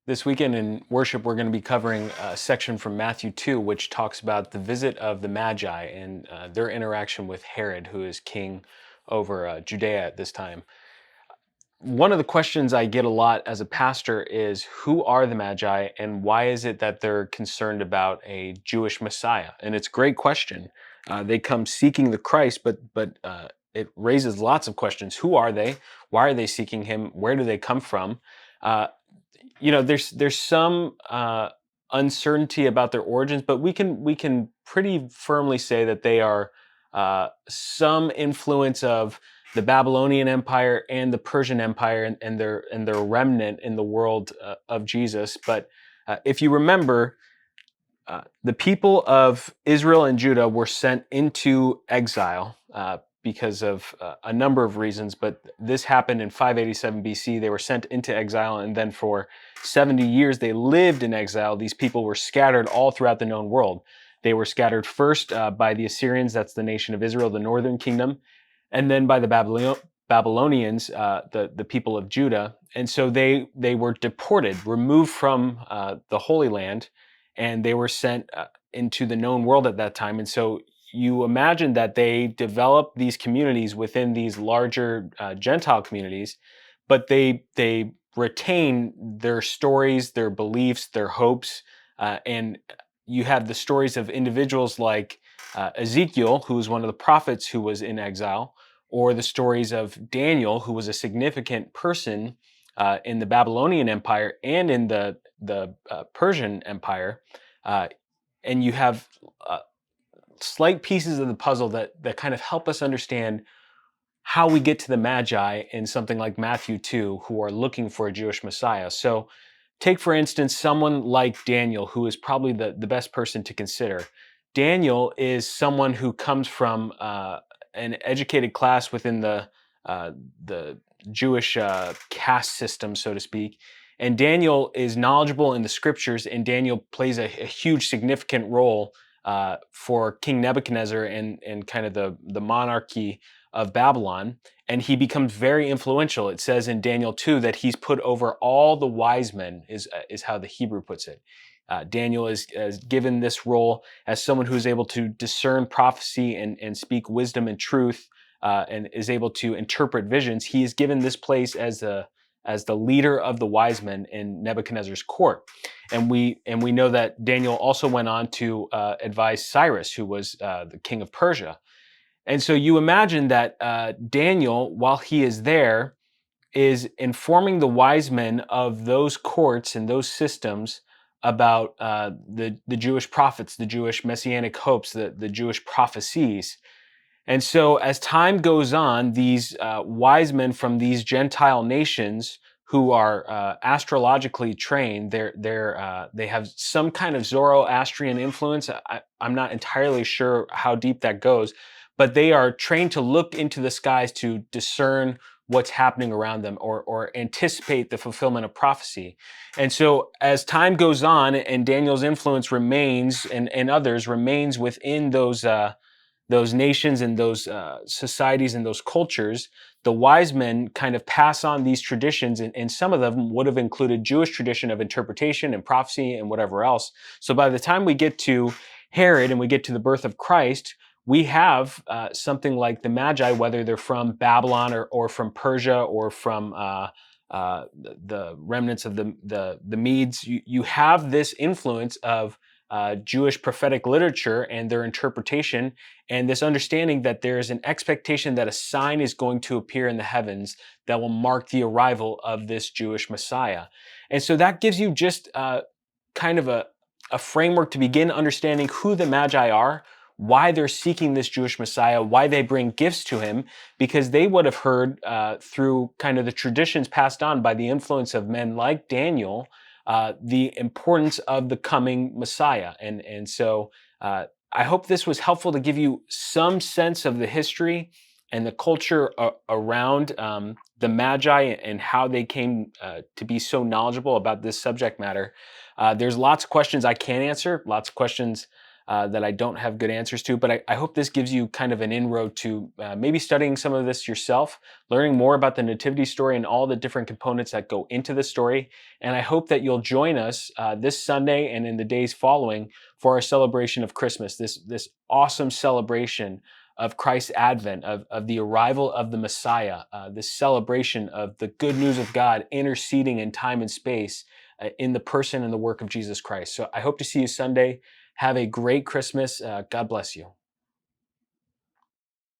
This weekend in worship, we're going to be covering a section from Matthew 2, which talks about the visit of the Magi and their interaction with Herod, who is king over Judea at this time. One of the questions I get a lot as a pastor is, who are the Magi and why is it that they're concerned about a Jewish Messiah? And it's a great question. They come seeking the Christ, but it raises lots of questions. Who are they? Why are they seeking him? Where do they come from? Uh, there's some uncertainty about their origins, but we can pretty firmly say that they are some influence of the Babylonian Empire and the Persian Empire, and their remnant in the world of Jesus. But if you remember, the people of Israel and Judah were sent into exile because of a number of reasons, but this happened in 587 BC. They were sent into exile, and then for 70 years they lived in exile. These people were scattered all throughout the known world. They were scattered first by the Assyrians, that's the nation of Israel, the northern kingdom, and then by the Babylonians, the people of Judah. And so they were deported, removed from the Holy Land, and they were sent into the known world at that time. And so you imagine that they developed these communities within these larger Gentile communities, but they retain their stories, their beliefs, their hopes, and you have the stories of individuals like Ezekiel, who was one of the prophets who was in exile, or the stories of Daniel, who was a significant person in the Babylonian Empire and in the Persian Empire, uh, and you have slight pieces of the puzzle that kind of help us understand how we get to the Magi in something like Matthew 2, who are looking for a Jewish Messiah. So, take for instance someone like Daniel, who is probably the best person to consider. Daniel is someone who comes from an educated class within the Jewish caste system, so to speak. And Daniel is knowledgeable in the scriptures, and Daniel plays a huge, significant role for King Nebuchadnezzar and kind of the monarchy of Babylon. And he becomes very influential. It says in Daniel 2 that he's put over all the wise men, is how the Hebrew puts it. Daniel is given this role as someone who's able to discern prophecy and speak wisdom and truth, and is able to interpret visions. He is given this place as the leader of the wise men in Nebuchadnezzar's court. And we know that Daniel also went on to advise Cyrus, who was the king of Persia. And so you imagine that Daniel, while he is there, is informing the wise men of those courts and those systems about the Jewish prophets, the Jewish messianic hopes, the Jewish prophecies. And so as time goes on, these wise men from these Gentile nations who are astrologically trained, they have some kind of Zoroastrian influence. I'm not entirely sure how deep that goes, but they are trained to look into the skies to discern what's happening around them, or anticipate the fulfillment of prophecy. And so as time goes on and Daniel's influence remains, and others remains within those nations and those societies and those cultures, the wise men kind of pass on these traditions, and some of them would have included Jewish tradition of interpretation and prophecy and whatever else. So by the time we get to Herod and we get to the birth of Christ, we have something like the Magi, whether they're from Babylon or from Persia or from the remnants of the Medes. You have this influence of Jewish prophetic literature and their interpretation, and this understanding that there is an expectation that a sign is going to appear in the heavens that will mark the arrival of this Jewish Messiah. And so that gives you just kind of a framework to begin understanding who the Magi are, why they're seeking this Jewish Messiah, why they bring gifts to him, because they would have heard through kind of the traditions passed on by the influence of men like Daniel, the importance of the coming Messiah. And so I hope this was helpful to give you some sense of the history and the culture around the Magi and how they came to be so knowledgeable about this subject matter. There's lots of questions I can't answer, lots of questions that I don't have good answers to. But I hope this gives you kind of an inroad to maybe studying some of this yourself, learning more about the Nativity story and all the different components that go into the story. And I hope that you'll join us this Sunday and in the days following for our celebration of Christmas, this awesome celebration of Christ's advent, of the arrival of the Messiah, this celebration of the good news of God interceding in time and space in the person and the work of Jesus Christ. So I hope to see you Sunday. Have a great Christmas. God bless you.